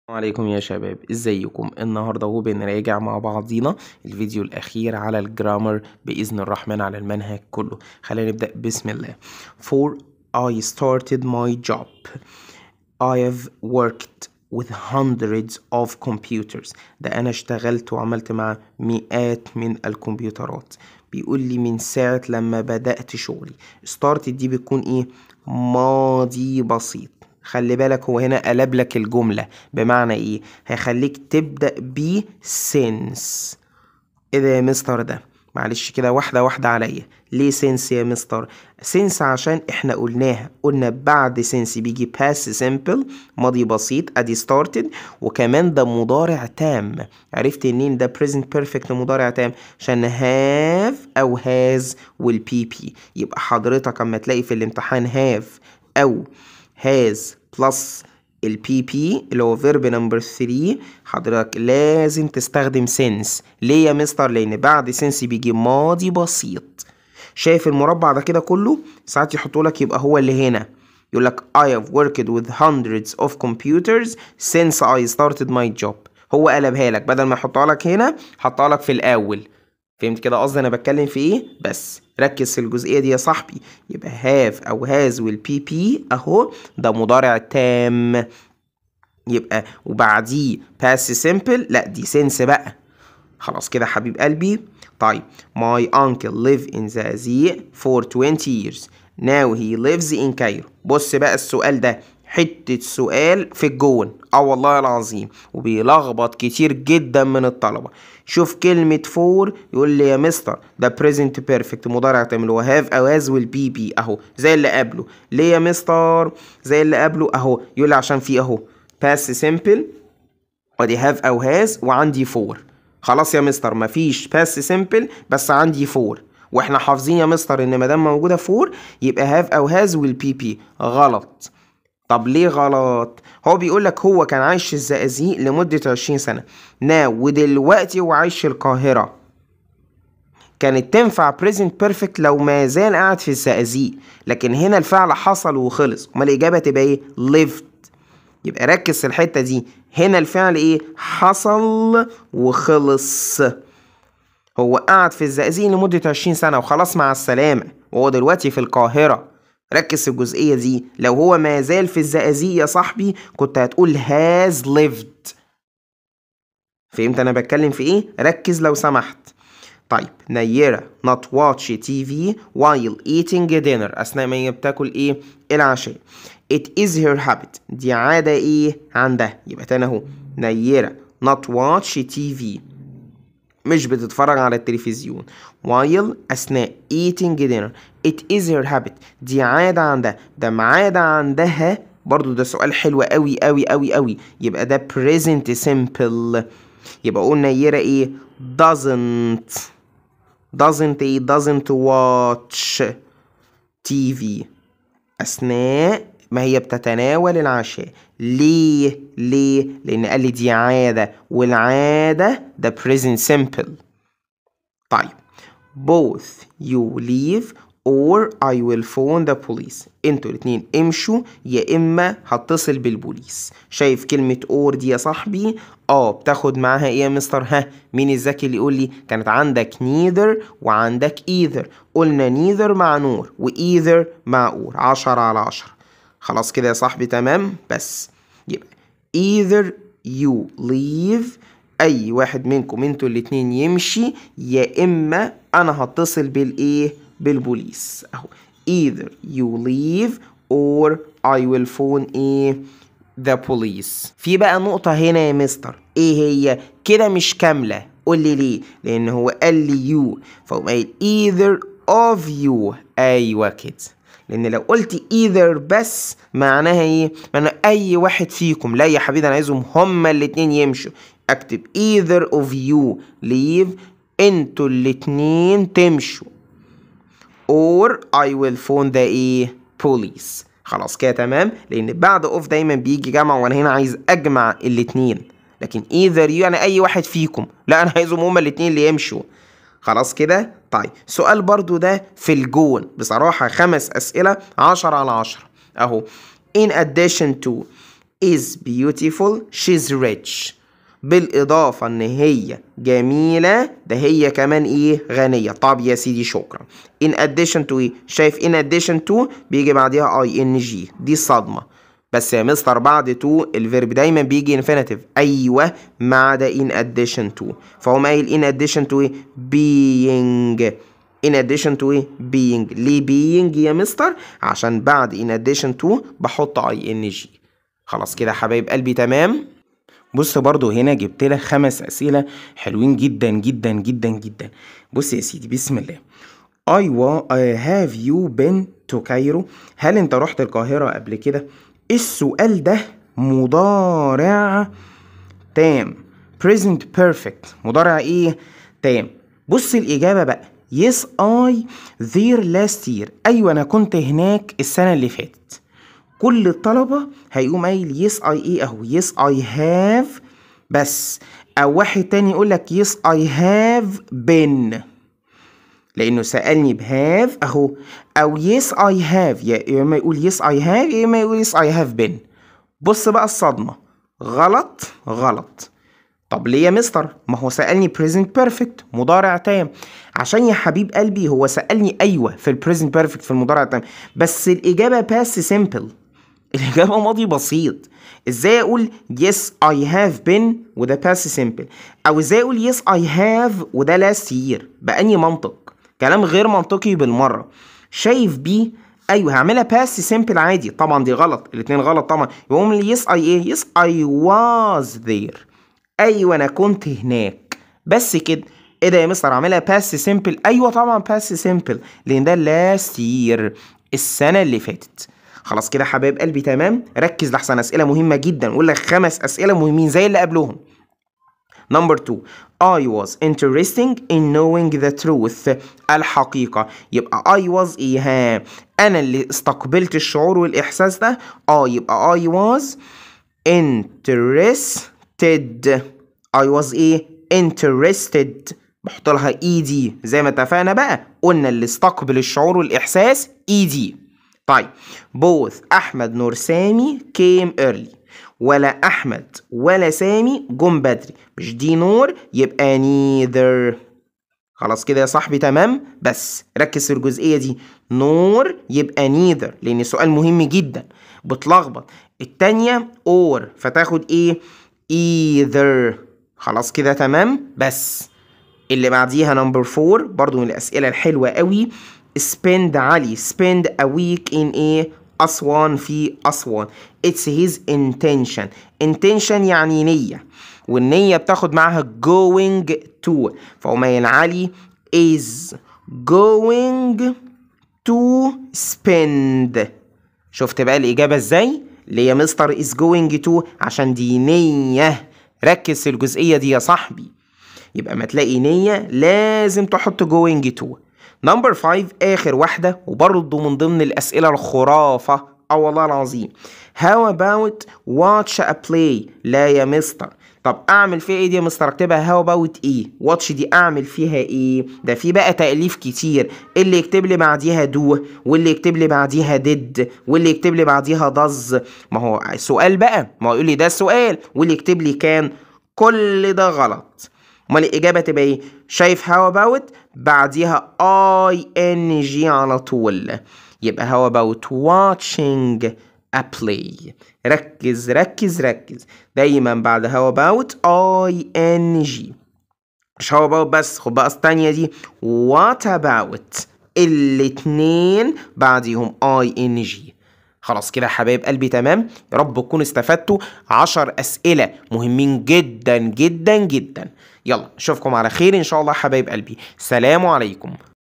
السلام عليكم يا شباب، ازيكم؟ النهارده هو بنراجع مع بعضينا الفيديو الاخير على الجرامر باذن الرحمن على المنهج كله. خلينا نبدا بسم الله. For I started my job. I have worked with hundreds of computers. ده انا اشتغلت وعملت مع مئات من الكمبيوترات. بيقول لي من ساعة لما بدأت شغلي. started دي بتكون ايه؟ ماضي بسيط. خلي بالك هو هنا قلب لك الجملة بمعنى ايه؟ هيخليك تبدأ ب since. ايه ده يا مستر ده؟ معلش كده واحدة واحدة عليا. ليه سنس يا مستر؟ سنس عشان احنا قلنا بعد سنس بيجي past simple ماضي بسيط ادي started، وكمان ده مضارع تام. عرفت منين ده present perfect مضارع تام؟ عشان have او has والPP. يبقى حضرتك اما تلاقي في الامتحان have او has plus البي بي اللي هو فيرب نمبر 3، حضرتك لازم تستخدم سنس. ليه يا مستر؟ لان بعد سنس بيجي ماضي بسيط. شايف المربع ده كده كله؟ ساعات يحطوا لك يبقى هو اللي هنا يقول لك I have worked with hundreds of computers since I started my job. هو قلبها لك بدل ما يحطها لك هنا حطها لك في الاول. فهمت كده قصدي انا بتكلم في ايه؟ بس ركز في الجزئيه دي يا صاحبي. يبقى هاف او هاز والبي بي اهو ده مضارع تام. يبقى وبعديه past simple، لا دي sense بقى. خلاص كده حبيب قلبي. طيب my uncle live in Zazie for 20 years. now he lives in Cairo. بص بقى السؤال ده حتة سؤال في الجون، والله العظيم، وبيلخبط كتير جدا من الطلبة. شوف كلمة فور يقول لي يا مستر ده present perfect مضارع تام اللي هو have أو has والبي بي اهو زي اللي قبله. ليه يا مستر زي اللي قبله؟ اهو يقول لي عشان في اهو past simple ودي have او has وعندي فور. خلاص يا مستر مفيش past simple بس عندي فور، واحنا حافظين يا مستر ان مادام موجوده فور يبقى have او has والبي بي. غلط. طب ليه غلط؟ هو بيقول لك هو كان عايش في الزقازيق لمده 20 سنه now ودلوقتي هو عايش في القاهره. كانت تنفع present perfect لو ما زال قاعد في الزقازيق، لكن هنا الفعل حصل وخلص. امال الاجابه تبقى ايه؟ lived. يبقى ركز في الحتة دي. هنا الفعل ايه؟ حصل وخلص. هو قعد في الزقازيق لمدة 20 سنة وخلاص مع السلامة، وهو دلوقتي في القاهرة. ركز في الجزئية دي. لو هو ما زال في الزقازيق يا صاحبي كنت هتقول has lived. فهمت انا بتكلم في ايه؟ ركز لو سمحت. طيب نيرة not watch TV while eating dinner. أثناء ما هي بتاكل إيه؟ العشاء. It is her habit. دي عادة إيه؟ عندها. يبقى تاني أهو نيرة not watch TV مش بتتفرج على التلفزيون. while أثناء eating dinner. It is her habit. دي عادة عندها. ده عادة عندها برضو. ده سؤال حلو أوي أوي أوي أوي. يبقى ده present simple. يبقى قلنا نيرة إيه؟ doesn't watch TV أثناء ما هي بتتناول العشاء. ليه؟ لأن قال لي دي عادة، والعادة ده present simple. طيب both you leave or I will phone the police. انتوا الاتنين امشوا يا اما هتصل بالبوليس. شايف كلمة or دي يا صاحبي؟ بتاخد معاها ايه يا مستر؟ ها مين الذكي اللي يقول لي؟ كانت عندك neither وعندك either. قلنا neither مع نور و either مع or. 10/10. خلاص كده يا صاحبي تمام. بس يبقى either you leave اي واحد منكم انتوا الاتنين يمشي يا اما انا هتصل بالايه؟ بالبوليس. اهو either you leave or I will phone ايه؟ the police. في بقى نقطة هنا يا مستر، ايه هي؟ كده مش كاملة. قول لي ليه؟ لان هو قال لي you فهو قايل either of you. ايوه كده. لان لو قلت either بس معناها ايه؟ معناها اي واحد فيكم. لا يا حبيبي انا عايزهم هما الاتنين يمشوا. اكتب either of you leave انتوا الاتنين تمشوا or I will phone the ايه؟ police. خلاص كده تمام. لان بعد of دايما بيجي جمع وانا هنا عايز اجمع الاتنين، لكن either you انا اي واحد فيكم، لا انا عايزهم هما الاتنين اللي يمشوا. خلاص كده. طيب سؤال برضو ده في الجون بصراحة 5 أسئلة 10/10 اهو. in addition to is beautiful she's rich. بالإضافة إن هي جميلة ده هي كمان إيه غنية. طب يا سيدي شكرا. in addition to إيه؟ شايف in addition to بيجي بعديها ing دي صدمة. بس يا مستر بعد to الفيرب دايما بيجي infinitive. أيوه ما عدا in addition to. فهو قايل in addition to إيه؟ being. in addition to إيه؟ being. ليه being يا مستر؟ عشان بعد in addition to بحط ing. خلاص كده يا حبايب قلبي تمام. بص برضو هنا جبت لك 5 أسئلة حلوين جدا جدا جدا جدا. بص يا سيدي بسم الله. have you been to Cairo؟ هل انت رحت القاهرة قبل كده؟ السؤال ده مضارع تام present perfect. مضارع ايه؟ تام. بص الإجابة بقى yes I there last year. أيوة أنا كنت هناك السنة اللي فاتت. كل الطلبة هيقوم قايل yes I ايه اهو yes I have بس. او واحد تاني يقول لك yes I have been لانه سألني بهاف اهو. او yes I have يا اما يقول yes I have يا اما يقول yes I have been. بص بقى الصدمة غلط غلط. طب ليه يا مستر؟ ما هو سألني present perfect مضارع تام. عشان يا حبيب قلبي هو سألني أيوة في present perfect في المضارع التام بس الإجابة past simple. الإجابة ماضي بسيط. إزاي أقول yes I have been وده past simple أو إزاي أقول yes I have وده last year؟ بأني منطق؟ كلام غير منطقي بالمرة. شايف بيه؟ أيوة هعملها past simple عادي. طبعا دي غلط الاتنين غلط طبعا. يقوم لي yes I إيه؟ yes I was there. ايوه انا كنت هناك بس كده. ايه ده يا مستر عاملها باست سيمبل؟ ايوه طبعا باست سيمبل لان ده لاست يير السنه اللي فاتت. خلاص كده حبايب قلبي تمام. ركز لحسن اسئله مهمه جدا. اقول لك 5 اسئله مهمين زي اللي قبلهم. نمبر 2 I was interesting in knowing the truth. الحقيقة. يبقى I was إيه ها؟ أنا اللي استقبلت الشعور والإحساس ده. يبقى I was interested. I was إيه؟ interested. بحط لها ED زي ما اتفقنا بقى. قلنا اللي استقبل الشعور والإحساس ED. طيب both أحمد نور سامي came early. ولا أحمد ولا سامي جم بدري. مش دي نور يبقى neither. خلاص كده يا صاحبي تمام. بس ركز في الجزئية دي. نور يبقى neither لأن سؤال مهم جدا بتلخبط. التانية or فتاخد ايه؟ either. خلاص كده تمام. بس اللي بعديها نمبر 4 برضو من الأسئلة الحلوة قوي. spend علي spend a week in ايه؟ أسوان في أسوان. it's his intention. intention يعني نية والنية بتاخد معاها going to. فقوم علي is going to spend. شفت بقى الإجابة ازاي؟ ليه يا مستر is going to؟ عشان دي نية. ركز في الجزئية دي يا صاحبي. يبقى ما تلاقي نية لازم تحط going to. نمبر 5 آخر واحدة وبرضه من ضمن الأسئلة الخرافة. والله العظيم. how about watch a play؟ لا يا مستر. طب اعمل فيها ايه دي يا مستر؟ اكتبها how about ايه؟ watch دي اعمل فيها ايه؟ ده في بقى تأليف كتير. اللي يكتب لي بعديها do واللي يكتب لي بعديها did واللي يكتب لي بعديها does. ما هو سؤال بقى. ما هو يقول لي ده سؤال واللي يكتب لي كان. كل ده غلط. امال الإجابة تبقى ايه؟ شايف how about بعديها ing على طول. يبقى how about watching a play. ركز ركز ركز. دايما بعد how about ing. مش how about بس. خد بقى الثانية دي what about. الاتنين بعديهم ing. خلاص كده حبايب قلبي تمام. يا رب تكونوا استفدتوا. 10 أسئلة مهمين جدا جدا جدا. يلا اشوفكم على خير ان شاء الله حبايب قلبي. سلام عليكم.